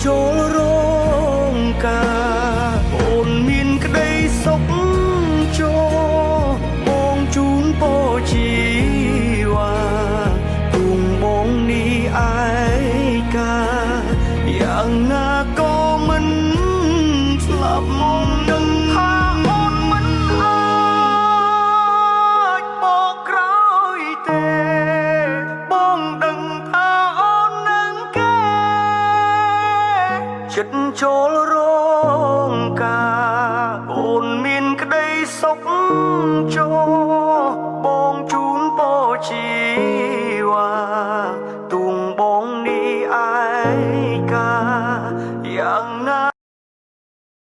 ចូលរងការអូនមានក្តីសុខចូលបងជូនពរជីវ៉ាទុំបងនេះឯកាយ៉ាងណាក៏មិនស្លាប់មកនឹងថាអូនមិនអាចបកក្រោយទេបងដឹងថាអូននឹងគេចិត្តចូលរងការអូនមានក្តីសុខចូលបងជូនពរជីវ៉ាទុំបងនេះឯកាយ៉ាងណា